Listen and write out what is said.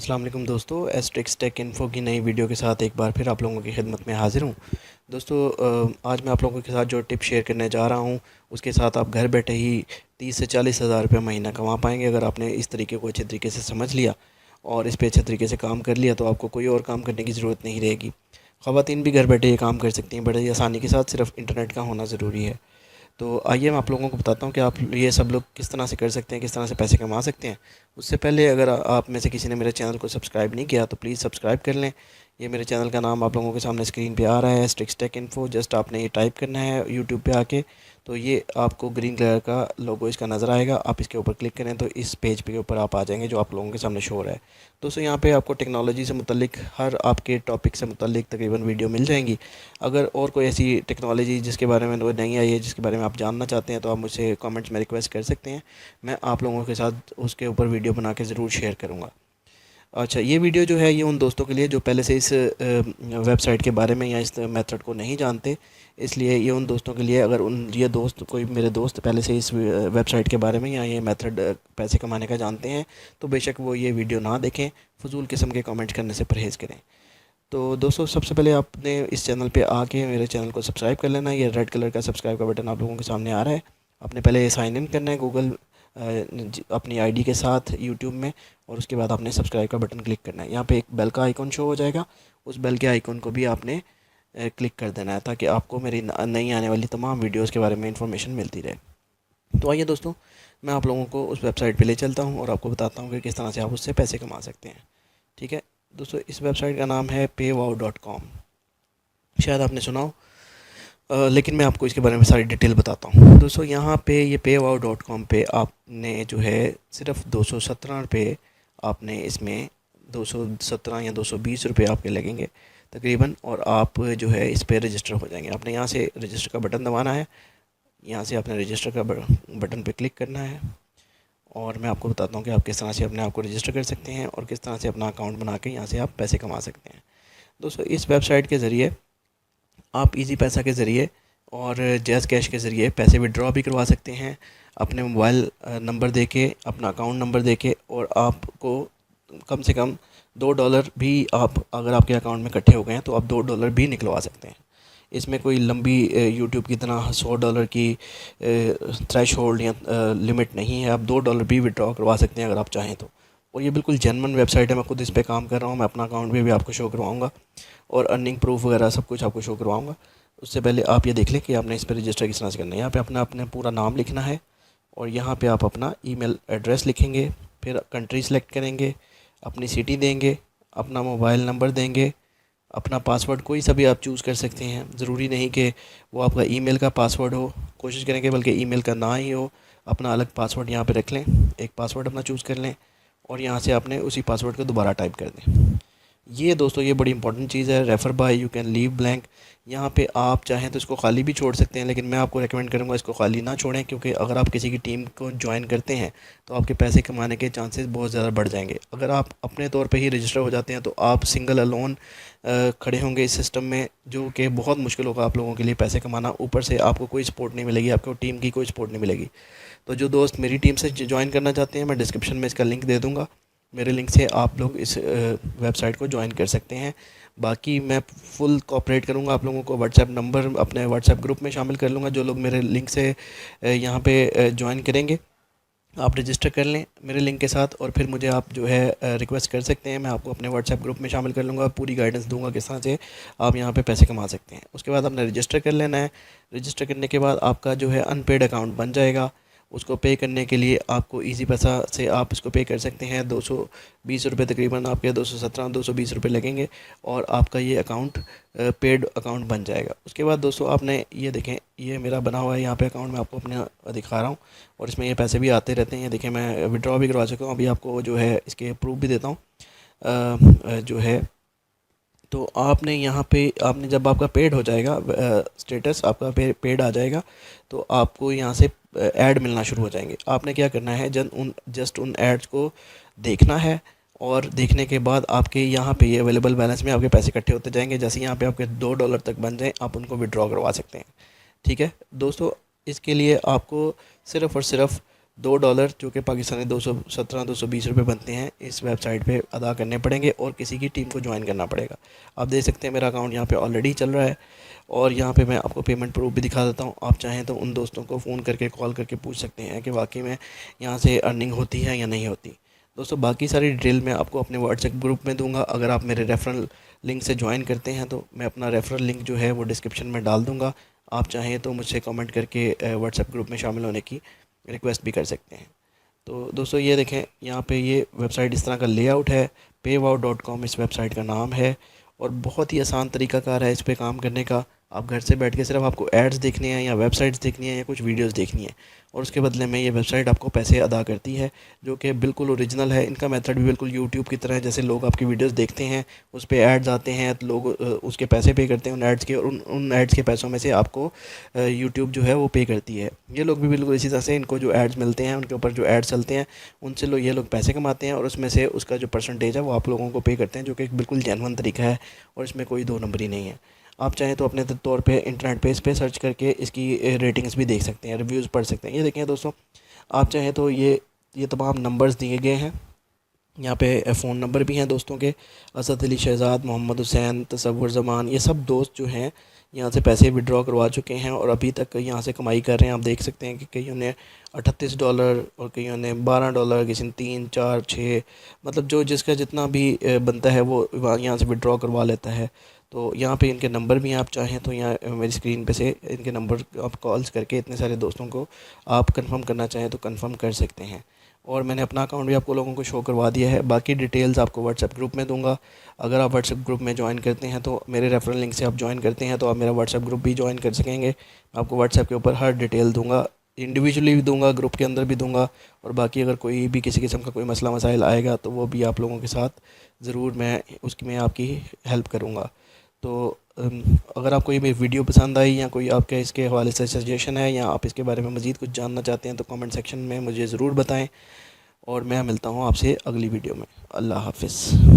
अस्सलाम वालेकुम दोस्तों, एस्ट्रिक्स टेक इन्फो की नई वीडियो के साथ एक बार फिर आप लोगों की खिदमत में हाज़िर हूँ। दोस्तों, आज मैं आप लोगों के साथ जो टिप शेयर करने जा रहा हूँ उसके साथ आप घर बैठे ही 30 से 40 हज़ार रुपये महीना कमा पाएंगे। अगर आपने इस तरीके को अच्छे तरीके से समझ लिया और इस पर अच्छे तरीके से काम कर लिया तो आपको कोई और काम करने की ज़रूरत नहीं रहेगी। ख़वातीन भी घर बैठे ये काम कर सकती हैं बड़े ही आसानी के साथ, सिर्फ इंटरनेट का होना ज़रूरी है। तो आइए मैं आप लोगों को बताता हूँ कि आप ये सब लोग किस तरह से कर सकते हैं, किस तरह से पैसे कमा सकते हैं। उससे पहले अगर आप में से किसी ने मेरे चैनल को सब्सक्राइब नहीं किया तो प्लीज़ सब्सक्राइब कर लें। ये मेरे चैनल का नाम आप लोगों के सामने स्क्रीन पे आ रहा है, एस्ट्रिक्स टेक इन्फो। जस्ट आपने ये टाइप करना है यूट्यूब पे आके, तो ये आपको ग्रीन कलर का लोगो इसका नज़र आएगा। आप इसके ऊपर क्लिक करें तो इस पेज के ऊपर आप आ जाएंगे जो आप लोगों के सामने शो हो रहा है। दोस्तों, यहाँ पे आपको टेक्नोलॉजी से मुतल्लिक हर आपके टॉपिक से मुतल्लिक तकरीबन वीडियो मिल जाएंगी। अगर और कोई ऐसी टेक्नोलॉजी जिसके बारे में नहीं आई है, जिसके बारे में आप जानना चाहते हैं, तो आप मुझसे कमेंट्स में रिक्वेस्ट कर सकते हैं। मैं आप लोगों के साथ उसके ऊपर वीडियो बना के ज़रूर शेयर करूँगा। अच्छा, ये वीडियो जो है ये उन दोस्तों के लिए जो पहले से इस वेबसाइट के बारे में या इस मेथड को नहीं जानते, इसलिए ये उन दोस्तों के लिए। अगर ये दोस्त कोई मेरे दोस्त पहले से इस वेबसाइट के बारे में या ये मेथड पैसे कमाने का जानते हैं तो बेशक वो ये वीडियो ना देखें, फजूल किस्म के कमेंट करने से परहेज़ करें। तो दोस्तों, सबसे पहले आपने इस चैनल पे आके मेरे चैनल को सब्सक्राइब कर लेना है। ये रेड कलर का सब्सक्राइब का बटन आप लोगों के सामने आ रहा है। आपने पहले साइन इन करना है गूगल अपनी आईडी के साथ यूट्यूब में, और उसके बाद आपने सब्सक्राइब का बटन क्लिक करना है। यहाँ पे एक बेल का आइकॉन शो हो जाएगा, उस बेल के आइकॉन को भी आपने क्लिक कर देना है ताकि आपको मेरी नई आने वाली तमाम वीडियोज़ के बारे में इंफॉर्मेशन मिलती रहे। तो आइए दोस्तों, मैं आप लोगों को उस वेबसाइट पे ले चलता हूँ और आपको बताता हूँ कि किस तरह से आप उससे पैसे कमा सकते हैं। ठीक है दोस्तों, इस वेबसाइट का नाम है paywow.com। शायद आपने सुना हो, लेकिन मैं आपको इसके बारे में सारी डिटेल बताता हूँ। दोस्तों, यहाँ पे ये paywow.com पे आपने जो है सिर्फ 217 रुपये, आपने इसमें 217 या 220 रुपये आपके लगेंगे तकरीबन, और आप जो है इस पर रजिस्टर हो जाएंगे। आपने यहाँ से रजिस्टर का बटन दबाना है, यहाँ से आपने रजिस्टर का बटन पे क्लिक करना है, और मैं आपको बताता हूँ कि आप किस तरह से अपने आप को रजिस्टर कर सकते हैं और किस तरह से अपना अकाउंट बना के यहाँ से आप पैसे कमा सकते हैं। दोस्तों, इस वेबसाइट के ज़रिए आप इजी पैसा के ज़रिए और जैज़ कैश के ज़रिए पैसे विड्रॉ भी करवा सकते हैं अपने मोबाइल नंबर देके, अपना अकाउंट नंबर देके, और आपको कम से कम $2 भी, आप अगर आपके अकाउंट में इकट्ठे हो गए हैं तो आप $2 भी निकलवा सकते हैं। इसमें कोई लंबी यूट्यूब की तरह $100 की थ्रेश होल्ड या लिमिट नहीं है। आप $2 भी विड्रॉ करवा सकते हैं अगर आप चाहें तो। और ये बिल्कुल जेन्युइन वेबसाइट है, मैं खुद इस पर काम कर रहा हूँ। मैं अपना अकाउंट भी आपको शो करवाऊँगा और अर्निंग प्रूफ वगैरह सब कुछ आपको शो करवाऊँगा। उससे पहले आप ये देख लें कि आपने इस पर रजिस्टर किस तरह से करना है। यहाँ पे अपना पूरा नाम लिखना है और यहाँ पे आप अपना ईमेल एड्रेस लिखेंगे, फिर कंट्री सेलेक्ट करेंगे, अपनी सिटी देंगे, अपना मोबाइल नंबर देंगे, अपना पासवर्ड कोई सा भी आप चूज़ कर सकते हैं। ज़रूरी नहीं कि वो आपका ईमेल का पासवर्ड हो, कोशिश करें कि बल्कि ईमेल का ना ही हो। अपना अलग पासवर्ड यहाँ पे रख लें, एक पासवर्ड अपना चूज़ कर लें और यहाँ से आपने उसी पासवर्ड को दोबारा टाइप कर दें। ये दोस्तों, ये बड़ी इंपॉर्टेंट चीज़ है। Refer by you can leave blank. यहाँ पे आप चाहें तो इसको खाली भी छोड़ सकते हैं, लेकिन मैं आपको रेकमेंड करूँगा इसको खाली ना छोड़ें, क्योंकि अगर आप किसी की टीम को ज्वाइन करते हैं तो आपके पैसे कमाने के चांसेस बहुत ज़्यादा बढ़ जाएंगे। अगर आप अपने तौर पे ही रजिस्टर हो जाते हैं तो आप सिंगल अलोन खड़े होंगे इस सिस्टम में, जो कि बहुत मुश्किल होगा आप लोगों के लिए पैसे कमाना। ऊपर से आपको कोई सपोर्ट नहीं मिलेगी, आपको टीम की कोई सपोर्ट नहीं मिलेगी। तो जो दोस्त मेरी टीम से ज्वाइन करना चाहते हैं, मैं डिस्क्रिप्शन में इसका लिंक दे दूँगा। मेरे लिंक से आप लोग इस वेबसाइट को ज्वाइन कर सकते हैं। बाकी मैं फुल कोऑपरेट करूँगा आप लोगों को। व्हाट्सएप नंबर अपने व्हाट्सएप ग्रुप में शामिल कर लूँगा। जो लोग मेरे लिंक से यहाँ पे ज्वाइन करेंगे, आप रजिस्टर कर लें मेरे लिंक के साथ, और फिर मुझे आप जो है रिक्वेस्ट कर सकते हैं। मैं आपको अपने व्हाट्सएप ग्रुप में शामिल कर लूँगा, पूरी गाइडेंस दूंगा किस तरह से आप यहाँ पे पैसे कमा सकते हैं। उसके बाद आपने रजिस्टर कर लेना है। रजिस्टर करने के बाद आपका जो है अनपेड अकाउंट बन जाएगा। उसको पे करने के लिए आपको इजी पैसा से आप इसको पे कर सकते हैं। 220 रुपये तकरीबन आपके 220 रुपये लगेंगे और आपका ये अकाउंट पेड अकाउंट बन जाएगा। उसके बाद दोस्तों, आपने ये देखें, ये मेरा बना हुआ है यहाँ पे अकाउंट, मैं आपको अपने दिखा रहा हूँ, और इसमें ये पैसे भी आते रहते हैं। ये देखें, मैं विड्रॉ भी करवा चुका हूँ। अभी आपको जो है इसके प्रूफ भी देता हूँ जो है। तो आपने यहाँ पे, आपने जब आपका पेड हो जाएगा, स्टेटस आपका पेड आ जाएगा, तो आपको यहाँ से ऐड मिलना शुरू हो जाएंगे। आपने क्या करना है, जस्ट उन एड्स को देखना है, और देखने के बाद आपके यहाँ पे ये अवेलेबल बैलेंस में आपके पैसे इकट्ठे होते जाएंगे। जैसे यहाँ पे आपके $2 तक बन जाएँ, आप उनको विड्रॉ करवा सकते हैं। ठीक है दोस्तों, इसके लिए आपको सिर्फ़ और सिर्फ $2 जो कि पाकिस्तानी 220 रुपये बनते हैं इस वेबसाइट पे अदा करने पड़ेंगे और किसी की टीम को ज्वाइन करना पड़ेगा। आप देख सकते हैं मेरा अकाउंट यहाँ पे ऑलरेडी चल रहा है और यहाँ पे मैं आपको पेमेंट प्रूफ भी दिखा देता हूँ। आप चाहें तो उन दोस्तों को फ़ोन करके कॉल करके पूछ सकते हैं कि वाकई में यहाँ से अर्निंग होती है या नहीं होती। दोस्तों बाकी सारी डिटेल मैं आपको अपने व्हाट्सएप ग्रुप में दूंगा। अगर आप मेरे रेफरल लिंक से ज्वाइन करते हैं तो मैं अपना रेफरल लिंक जो है वो डिस्क्रिप्शन में डाल दूंगा। आप चाहें तो मुझसे कमेंट करके व्हाट्सएप ग्रुप में शामिल होने की रिक्वेस्ट भी कर सकते हैं। तो दोस्तों ये देखें यहाँ पे ये वेबसाइट इस तरह का लेआउट है। paywow.com इस वेबसाइट का नाम है और बहुत ही आसान तरीकाकार है इस पे काम करने का। आप घर से बैठ के सिर्फ आपको एड्स देखने हैं या वेबसाइट्स देखनी है या कुछ वीडियोस देखनी है और उसके बदले में ये वेबसाइट आपको पैसे अदा करती है, जो कि बिल्कुल ओरिजिनल है। इनका मेथड भी बिल्कुल यूट्यूब की तरह है। जैसे लोग आपकी वीडियोस देखते हैं, उस पर एड्स आते हैं तो लोग उसके पैसे पे करते हैं उन एड्स के, और उन एड्स के पैसों में से आपको यूट्यूब जो है वो पे करती है। ये लोग भी बिल्कुल इसी तरह से, इनको जो एड्स मिलते हैं उनके ऊपर जो एड्स चलते हैं उनसे ये लोग पैसे कमाते हैं और उसमें से उसका जो परसेंटेज है वो आप लोगों को पे करते हैं, जो कि एक बिल्कुल जेन्युइन तरीका है और इसमें कोई दो नंबरी नहीं है। आप चाहें तो अपने तौर पे इंटरनेट पे इस पे सर्च करके इसकी रेटिंग्स भी देख सकते हैं, रिव्यूज़ पढ़ सकते हैं। ये देखें दोस्तों, आप चाहें तो ये तमाम नंबर्स दिए गए हैं। यहाँ पे फ़ोन नंबर भी हैं दोस्तों के। असद अली शहज़ाद, मोहम्मद हुसैन, तसव्वुर ज़मान, ये सब दोस्त जो हैं यहाँ से पैसे विड्रॉ करवा चुके हैं और अभी तक यहाँ से कमाई कर रहे हैं। आप देख सकते हैं कि कईयों ने $38 और कईयों ने $12, किसी ने 3, 4, 6, मतलब जो जिसका जितना भी बनता है वो यहाँ से विड्रॉ करवा लेता है। तो यहाँ पे इनके नंबर भी हैं, आप चाहें तो यहाँ मेरी स्क्रीन पे से इनके नंबर आप कॉल्स करके इतने सारे दोस्तों को आप कंफर्म करना चाहें तो कंफर्म कर सकते हैं। और मैंने अपना अकाउंट भी आपको लोगों को शो करवा दिया है। बाकी डिटेल्स आपको व्हाट्सएप ग्रुप में दूंगा। अगर आप व्हाट्सएप ग्रुप में ज्वाइन करते हैं तो मेरे रेफरल लिंक से आप ज्वाइन करते हैं तो आप मेरा व्हाट्सएप ग्रुप भी ज्वाइन कर सकेंगे। आपको व्हाट्सएप के ऊपर हर डिटेल दूंगा, इंडिविजुअली भी दूंगा, ग्रुप के अंदर भी दूंगा। और बाकी अगर कोई भी किसी किस्म का कोई मसला मसाइल आएगा तो वो भी आप लोगों के साथ ज़रूर मैं आपकी हेल्प करूँगा। तो अगर आपको ये मेरी वीडियो पसंद आई या कोई आपके इसके हवाले से सजेशन है या आप इसके बारे में मज़ीद कुछ जानना चाहते हैं तो कमेंट सेक्शन में मुझे ज़रूर बताएं और मैं मिलता हूँ आपसे अगली वीडियो में। अल्लाह हाफ़िज़।